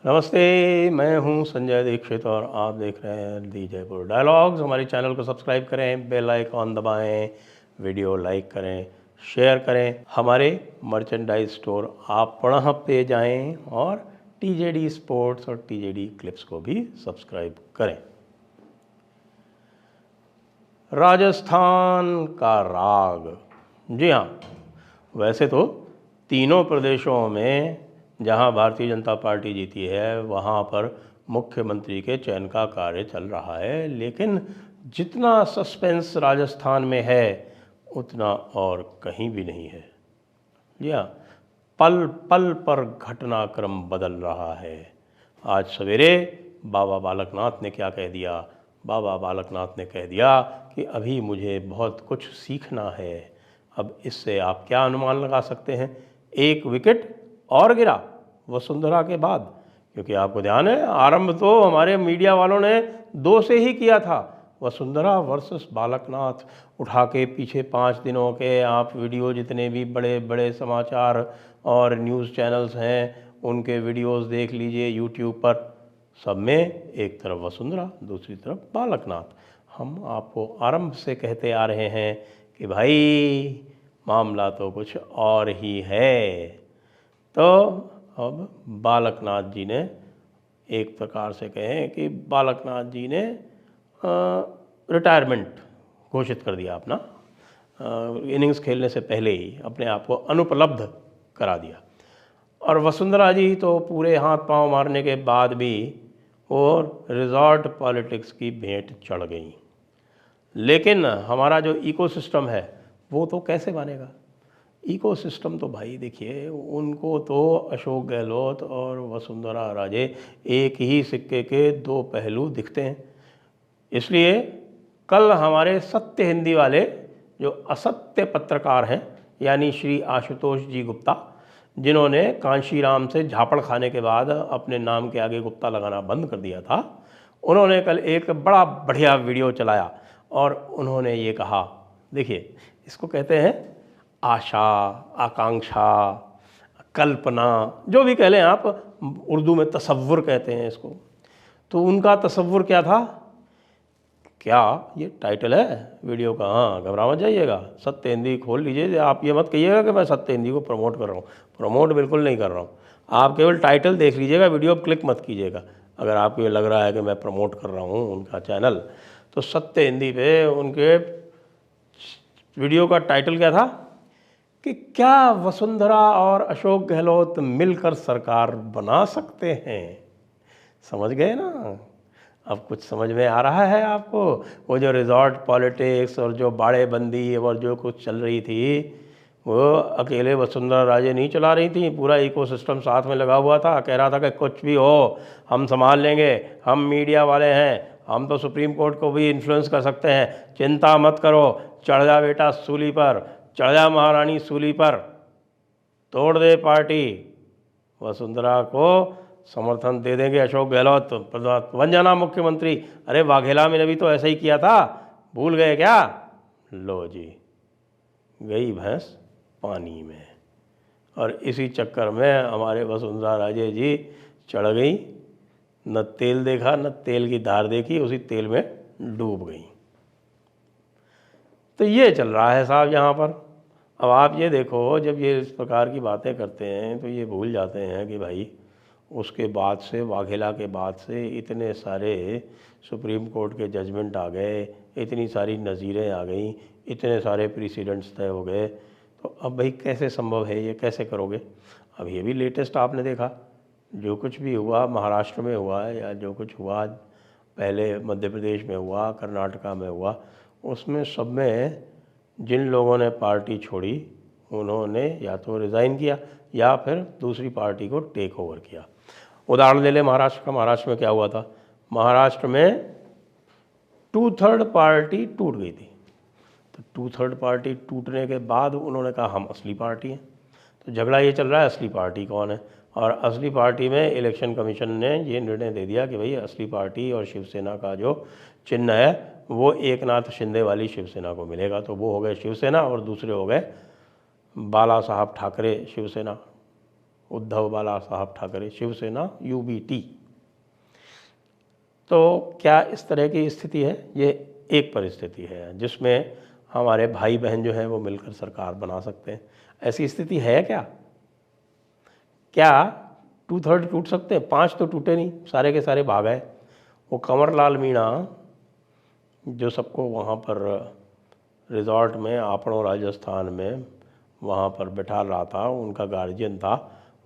नमस्ते, मैं हूं संजय दीक्षित और आप देख रहे हैं दी जयपुर डायलॉग्स। हमारे चैनल को सब्सक्राइब करें, बेल आइकॉन दबाएं, वीडियो लाइक करें, शेयर करें। हमारे मर्चेंडाइज स्टोर आप पुनः पे जाएं और टीजेडी स्पोर्ट्स और टीजेडी क्लिप्स को भी सब्सक्राइब करें। राजस्थान का राग। जी हाँ, वैसे तो तीनों प्रदेशों में जहां भारतीय जनता पार्टी जीती है वहां पर मुख्यमंत्री के चयन का कार्य चल रहा है, लेकिन जितना सस्पेंस राजस्थान में है उतना और कहीं भी नहीं है। जी हाँ, पल पल पर घटनाक्रम बदल रहा है। आज सवेरे बाबा बालकनाथ ने क्या कह दिया? बाबा बालकनाथ ने कह दिया कि अभी मुझे बहुत कुछ सीखना है। अब इससे आप क्या अनुमान लगा सकते हैं? एक विकेट और गिरा वसुंधरा के बाद, क्योंकि आपको ध्यान है आरंभ तो हमारे मीडिया वालों ने 2 से ही किया था। वसुंधरा वर्सेस बालकनाथ उठा के पीछे 5 दिनों के आप वीडियो, जितने भी बड़े बड़े समाचार और न्यूज़ चैनल्स हैं उनके वीडियोस देख लीजिए यूट्यूब पर। सब में एक तरफ वसुंधरा, दूसरी तरफ बालकनाथ। हम आपको आरंभ से कहते आ रहे हैं कि भाई मामला तो कुछ और ही है। तो अब बालकनाथ जी ने एक प्रकार से कहें कि बालकनाथ जी ने रिटायरमेंट घोषित कर दिया अपना। इनिंग्स खेलने से पहले ही अपने आप को अनुपलब्ध करा दिया। और वसुंधरा जी तो पूरे हाथ पांव मारने के बाद भी वो रिजॉर्ट पॉलिटिक्स की भेंट चढ़ गई। लेकिन हमारा जो इकोसिस्टम है वो तो कैसे बनेगा? इकोसिस्टम तो भाई देखिए, उनको तो अशोक गहलोत और वसुंधरा राजे एक ही सिक्के के 2 पहलू दिखते हैं। इसलिए कल हमारे सत्य हिंदी वाले जो असत्य पत्रकार हैं, यानी श्री आशुतोष जी गुप्ता, जिन्होंने कांशीराम से झापड़ खाने के बाद अपने नाम के आगे गुप्ता लगाना बंद कर दिया था, उन्होंने कल एक बड़ा बढ़िया वीडियो चलाया और उन्होंने ये कहा, देखिए इसको कहते हैं आशा, आकांक्षा, कल्पना, जो भी कह लें आप, उर्दू में तसव्वुर कहते हैं इसको। तो उनका तसव्वुर क्या था? क्या ये टाइटल है वीडियो का? हाँ, घबरा मत जाइएगा, सत्य हिंदी खोल लीजिए। आप ये मत कहिएगा कि मैं सत्य हिंदी को प्रमोट कर रहा हूँ। प्रमोट बिल्कुल नहीं कर रहा हूँ। आप केवल टाइटल देख लीजिएगा, वीडियो क्लिक मत कीजिएगा। अगर आपको ये लग रहा है कि मैं प्रमोट कर रहा हूँ उनका चैनल, तो सत्य हिंदी पे उनके वीडियो का टाइटल क्या था कि क्या वसुंधरा और अशोक गहलोत मिलकर सरकार बना सकते हैं? समझ गए ना? अब कुछ समझ में आ रहा है आपको? वो जो रिजॉर्ट पॉलिटिक्स और जो बाड़ेबंदी और जो कुछ चल रही थी, वो अकेले वसुंधरा राजे नहीं चला रही थी, पूरा इकोसिस्टम साथ में लगा हुआ था। कह रहा था कि कुछ भी हो हम संभाल लेंगे, हम मीडिया वाले हैं, हम तो सुप्रीम कोर्ट को भी इन्फ्लुएंस कर सकते हैं, चिंता मत करो, चढ़ जा बेटा सूली पर, चढ़ जा महारानी सूली पर, तोड़ दे पार्टी, वसुंधरा को समर्थन दे देंगे, अशोक गहलोत बन जाना मुख्यमंत्री। अरे वाघेला में भी तो ऐसा ही किया था, भूल गए क्या? लो जी, गई भैंस पानी में। और इसी चक्कर में हमारे वसुंधरा राजे जी चढ़ गई, न तेल देखा न तेल की धार देखी, उसी तेल में डूब गई। तो ये चल रहा है साहब यहाँ पर। अब आप ये देखो, जब ये इस प्रकार की बातें करते हैं तो ये भूल जाते हैं कि भाई उसके बाद से, वाघेला के बाद से इतने सारे सुप्रीम कोर्ट के जजमेंट आ गए, इतनी सारी नज़ीरें आ गई, इतने सारे प्रेसिडेंट्स तय हो गए। तो अब भाई कैसे संभव है, ये कैसे करोगे? अब ये भी लेटेस्ट आपने देखा, जो कुछ भी हुआ महाराष्ट्र में हुआ या जो कुछ हुआ पहले मध्य प्रदेश में हुआ, कर्नाटका में हुआ, उसमें सब में जिन लोगों ने पार्टी छोड़ी उन्होंने या तो रिज़ाइन किया या फिर दूसरी पार्टी को टेक ओवर किया। उदाहरण ले लें महाराष्ट्र का। महाराष्ट्र में क्या हुआ था? महाराष्ट्र में 2/3 पार्टी टूट गई थी। तो 2/3 पार्टी टूटने के बाद उन्होंने कहा हम असली पार्टी हैं। तो झगड़ा ये चल रहा है असली पार्टी कौन है। और असली पार्टी में इलेक्शन कमीशन ने ये निर्णय दे दिया कि भाई असली पार्टी और शिवसेना का जो चिन्ह है वो एकनाथ शिंदे वाली शिवसेना को मिलेगा। तो वो हो गए शिवसेना और दूसरे हो गए बाला साहब ठाकरे शिवसेना। उद्धव बाला साहब ठाकरे, शिवसेना UBT। तो क्या इस तरह की स्थिति है? ये एक परिस्थिति है जिसमें हमारे भाई बहन जो हैं वो मिलकर सरकार बना सकते हैं। ऐसी स्थिति है क्या? क्या 2/3 टूट सकते हैं? 5 तो टूटे नहीं, सारे के सारे भाग आए। वो कंवरलाल मीणा जो सबको वहाँ पर रिजॉर्ट में आपड़ों राजस्थान में वहाँ पर बैठा रहा था, उनका गार्जियन था,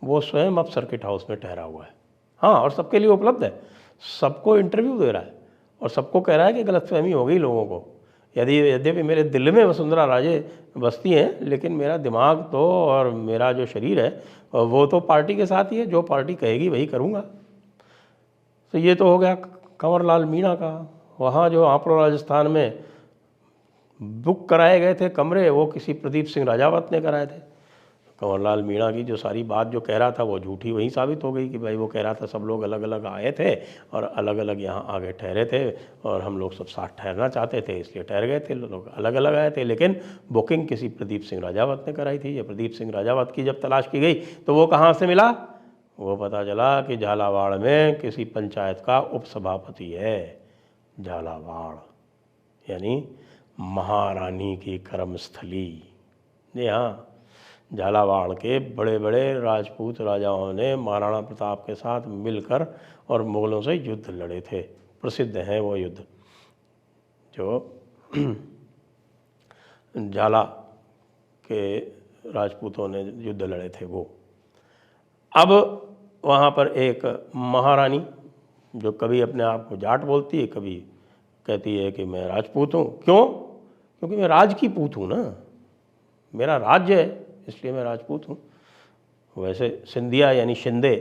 वो स्वयं अब सर्किट हाउस में ठहरा हुआ है। हाँ, और सबके लिए उपलब्ध है, सबको इंटरव्यू दे रहा है और सबको कह रहा है कि गलतफहमी हो गई लोगों को। यद्यपि मेरे दिल में वसुंधरा राजे बसती हैं, लेकिन मेरा दिमाग तो और मेरा जो शरीर है वो तो पार्टी के साथ ही है, जो पार्टी कहेगी वही करूँगा। तो ये तो हो गया कंवरलाल मीणा का। वहाँ जो आपड़ों राजस्थान में बुक कराए गए थे कमरे, वो किसी प्रदीप सिंह राजावत ने कराए थे। कंवरलाल मीणा की जो सारी बात जो कह रहा था वो झूठी वहीं साबित हो गई कि भाई वो कह रहा था सब लोग अलग अलग आए थे और अलग अलग यहाँ आगे ठहरे थे और हम लोग सब साथ ठहरना चाहते थे इसलिए ठहर गए थे, लोग अलग अलग आए थे। लेकिन बुकिंग किसी प्रदीप सिंह राजावत ने कराई थी। ये प्रदीप सिंह राजावत की जब तलाश की गई तो वो कहाँ से मिला? वो पता चला कि झालावाड़ में किसी पंचायत का उपसभापति है। झालावाड़ यानी महारानी की कर्मस्थली। जी हाँ, झालावाड़ के बड़े बड़े राजपूत राजाओं ने महाराणा प्रताप के साथ मिलकर और मुगलों से युद्ध लड़े थे। प्रसिद्ध हैं वो युद्ध जो झाला के राजपूतों ने युद्ध लड़े थे वो। अब वहाँ पर एक महारानी जो कभी अपने आप को जाट बोलती है, कभी कहती है कि मैं राजपूत हूँ। क्यों? क्योंकि मैं राज की पूत हूँ ना, मेरा राज्य है इसलिए मैं राजपूत हूँ। वैसे सिंधिया यानी शिंदे,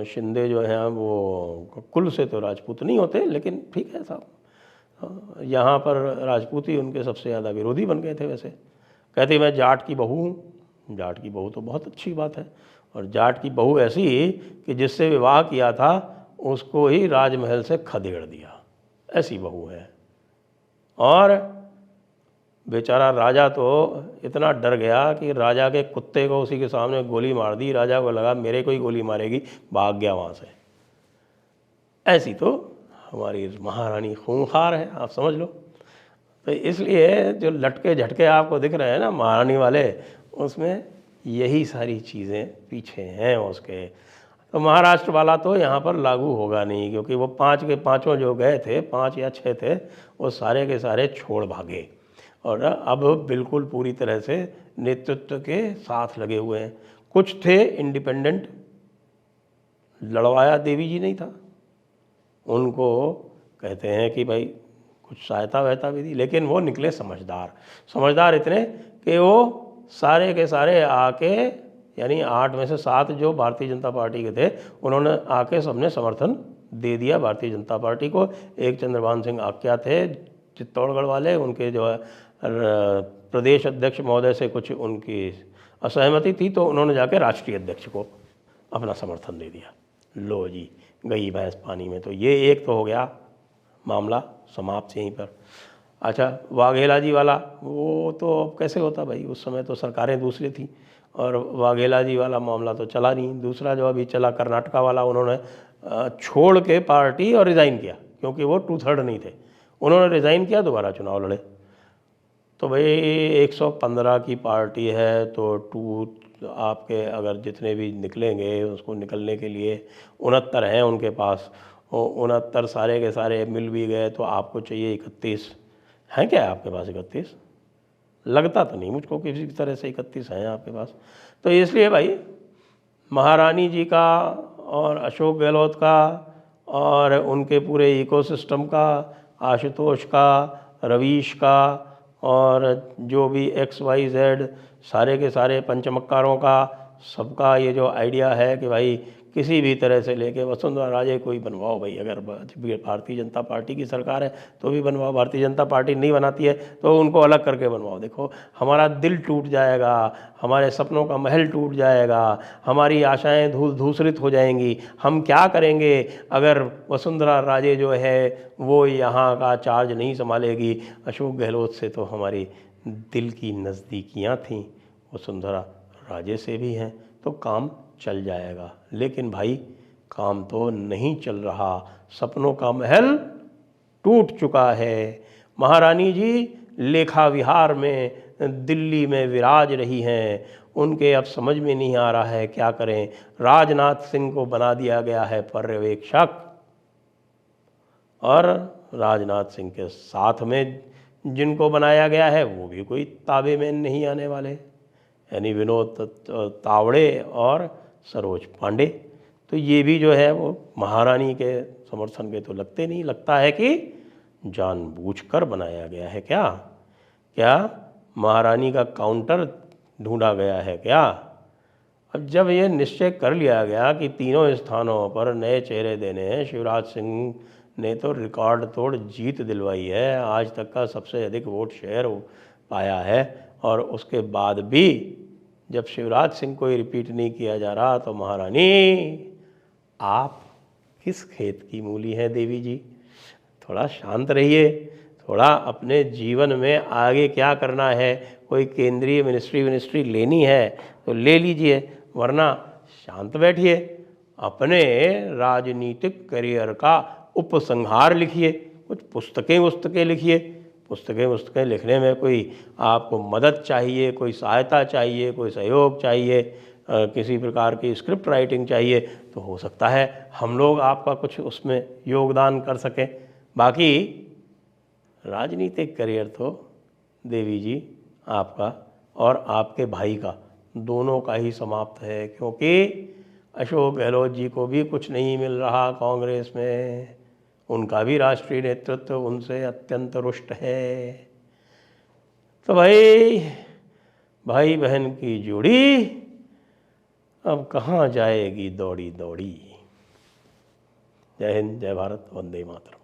शिंदे जो हैं वो कुल से तो राजपूत नहीं होते, लेकिन ठीक है साहब, यहाँ पर राजपूत ही उनके सबसे ज़्यादा विरोधी बन गए थे। वैसे कहते मैं जाट की बहू हूँ। जाट की बहू तो बहुत अच्छी बात है, और जाट की बहू ऐसी कि जिससे विवाह किया था उसको ही राजमहल से खदेड़ दिया, ऐसी बहू है। और बेचारा राजा तो इतना डर गया कि राजा के कुत्ते को उसी के सामने गोली मार दी। राजा को लगा मेरे को ही गोली मारेगी, भाग गया वहाँ से। ऐसी तो हमारी महारानी खूंखार है, आप समझ लो। तो इसलिए जो लटके झटके आपको दिख रहे हैं ना महारानी वाले, उसमें यही सारी चीज़ें पीछे हैं उसके। तो महाराष्ट्र वाला तो यहाँ पर लागू होगा नहीं, क्योंकि वो 5 के 5 जो गए थे, 5 या 6 थे, वो सारे के सारे छोड़ भागे और अब बिल्कुल पूरी तरह से नेतृत्व के साथ लगे हुए हैं। कुछ थे इंडिपेंडेंट, लड़वाया देवी जी नहीं था, उनको कहते हैं कि भाई कुछ सहायता वहता भी दी, लेकिन वो निकले समझदार। समझदार इतने कि वो सारे के सारे आके, यानी 8 में से 7 जो भारतीय जनता पार्टी के थे, उन्होंने आके सबने समर्थन दे दिया भारतीय जनता पार्टी को। एक चंद्रभान सिंह आक्या थे चित्तौड़गढ़ वाले, उनके जो है प्रदेश अध्यक्ष महोदय से कुछ उनकी असहमति थी, तो उन्होंने जाके राष्ट्रीय अध्यक्ष को अपना समर्थन दे दिया। लो जी, गई भैंस पानी में। तो ये एक तो हो गया मामला समाप्त यहीं पर। अच्छा, वाघेला जी वाला वो तो अब कैसे होता भाई, उस समय तो सरकारें दूसरी थी और वाघेला जी वाला मामला तो चला नहीं। दूसरा जो अभी चला कर्नाटका वाला, उन्होंने छोड़ के पार्टी और रिज़ाइन किया, क्योंकि वो 2/3 नहीं थे। उन्होंने रिज़ाइन किया, दोबारा चुनाव लड़े। तो भाई 115 की पार्टी है तो आपके अगर जितने भी निकलेंगे उसको निकलने के लिए 69 हैं उनके पास, 69 सारे के सारे मिल भी गए तो आपको चाहिए 31। हैं क्या आपके पास 31? लगता तो नहीं मुझको किसी तरह से 31 हैं आपके पास। तो इसलिए भाई महारानी जी का और अशोक गहलोत का और उनके पूरे इकोसिस्टम का, आशुतोष का, रवीश का और जो भी XYZ सारे के सारे पंचमक्कारों का, सबका ये जो आइडिया है कि भाई किसी भी तरह से लेके वसुंधरा राजे को ही बनवाओ भाई। अगर भारतीय जनता पार्टी की सरकार है तो भी बनवाओ, भारतीय जनता पार्टी नहीं बनाती है तो उनको अलग करके बनवाओ। देखो हमारा दिल टूट जाएगा, हमारे सपनों का महल टूट जाएगा, हमारी आशाएं धूसरित हो जाएंगी। हम क्या करेंगे अगर वसुंधरा राजे जो है वो यहाँ का चार्ज नहीं संभालेगी। अशोक गहलोत से तो हमारी दिल की नज़दीकियाँ थीं, वसुंधरा राजे से भी हैं, तो काम चल जाएगा। लेकिन भाई काम तो नहीं चल रहा, सपनों का महल टूट चुका है। महारानी जी लेखा विहार में दिल्ली में विराज रही हैं, उनके अब समझ में नहीं आ रहा है क्या करें। राजनाथ सिंह को बना दिया गया है पर्यवेक्षक, और राजनाथ सिंह के साथ में जिनको बनाया गया है वो भी कोई ताबे में नहीं आने वाले, यानी विनोद तावड़े और सरोज पांडे। तो ये भी जो है वो महारानी के समर्थन के तो लगते नहीं। लगता है कि जानबूझकर बनाया गया है क्या? क्या महारानी का काउंटर ढूंढा गया है क्या? अब जब ये निश्चय कर लिया गया कि तीनों स्थानों पर नए चेहरे देने हैं, शिवराज सिंह ने तो रिकॉर्ड तोड़ जीत दिलवाई है, आज तक का सबसे अधिक वोट शेयर पाया है, और उसके बाद भी जब शिवराज सिंह को ही रिपीट नहीं किया जा रहा, तो महारानी आप किस खेत की मूली हैं देवी जी? थोड़ा शांत रहिए, थोड़ा अपने जीवन में आगे क्या करना है, कोई केंद्रीय मिनिस्ट्री लेनी है तो ले लीजिए, वरना शांत बैठिए। अपने राजनीतिक करियर का उपसंहार लिखिए, कुछ पुस्तकें लिखिए। पुस्तकें लिखने में कोई आपको मदद चाहिए, कोई सहायता चाहिए, कोई सहयोग चाहिए, किसी प्रकार की स्क्रिप्ट राइटिंग चाहिए, तो हो सकता है हम लोग आपका कुछ उसमें योगदान कर सकें। बाकी राजनीतिक करियर तो देवी जी आपका और आपके भाई का दोनों का ही समाप्त है, क्योंकि अशोक गहलोत जी को भी कुछ नहीं मिल रहा कांग्रेस में, उनका भी राष्ट्रीय नेतृत्व उनसे अत्यंत रुष्ट है। तो भाई बहन की जोड़ी अब कहाँ जाएगी दौड़ी दौड़ी। जय हिंद, जय भारत, वंदे मातरम।